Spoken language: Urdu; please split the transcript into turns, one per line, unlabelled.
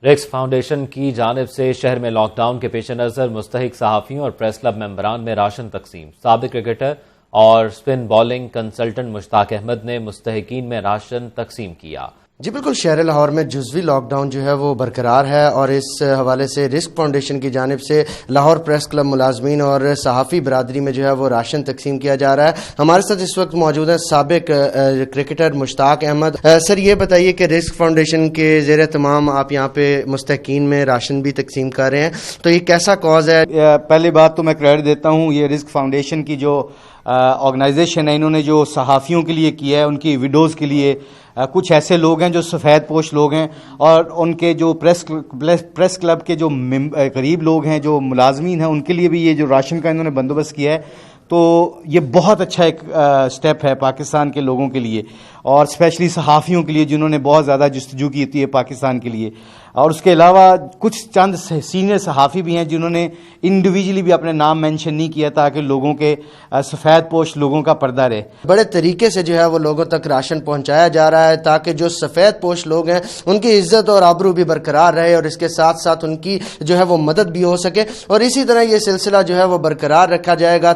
ریکس فاؤنڈیشن کی جانب سے شہر میں لاک ڈاؤن کے پیش نظر مستحق صحافیوں اور پریس کلب ممبران میں راشن تقسیم۔ سابق کرکٹر اور سپن بالنگ کنسلٹنٹ مشتاق احمد نے مستحقین میں راشن تقسیم کیا۔
جی بالکل، شہر لاہور میں جزوی لاک ڈاؤن جو ہے وہ برقرار ہے، اور اس حوالے سے رسک فاؤنڈیشن کی جانب سے لاہور پریس کلب ملازمین اور صحافی برادری میں جو ہے وہ راشن تقسیم کیا جا رہا ہے۔ ہمارے ساتھ اس وقت موجود ہیں سابق کرکٹر مشتاق احمد۔ سر یہ بتائیے کہ رسک فاؤنڈیشن کے زیر تمام آپ یہاں پہ مستحقین میں راشن بھی تقسیم کر رہے ہیں، تو یہ کیسا کاز ہے؟
پہلی بات تو میں کریڈٹ دیتا ہوں یہ رسک فاؤنڈیشن کی جو آرگنائزیشن ہے، انہوں نے جو صحافیوں کے لیے کیا ہے، ان کی ویڈوز کے لیے کچھ ایسے لوگ ہیں جو سفید پوش لوگ ہیں، اور ان کے جو پریس کلب کے جو غریب لوگ ہیں، جو ملازمین ہیں، ان کے لیے بھی یہ جو راشن کا انہوں نے بندوبست کیا ہے، تو یہ بہت اچھا ایک سٹیپ ہے پاکستان کے لوگوں کے لیے، اور اسپیشلی صحافیوں کے لیے جنہوں نے بہت زیادہ جستجو کی ہوتی ہے پاکستان کے لیے۔ اور اس کے علاوہ کچھ چند سینئر صحافی بھی ہیں جنہوں نے انڈیویجلی بھی اپنے نام مینشن نہیں کیا تاکہ لوگوں کے سفید پوش لوگوں کا پردہ رہے۔
بڑے طریقے سے جو ہے وہ لوگوں تک راشن پہنچایا جا رہا ہے تاکہ جو سفید پوش لوگ ہیں ان کی عزت اور آبرو بھی برقرار رہے، اور اس کے ساتھ ساتھ ان کی جو ہے وہ مدد بھی ہو سکے، اور اسی طرح یہ سلسلہ جو ہے وہ برقرار رکھا جائے گا۔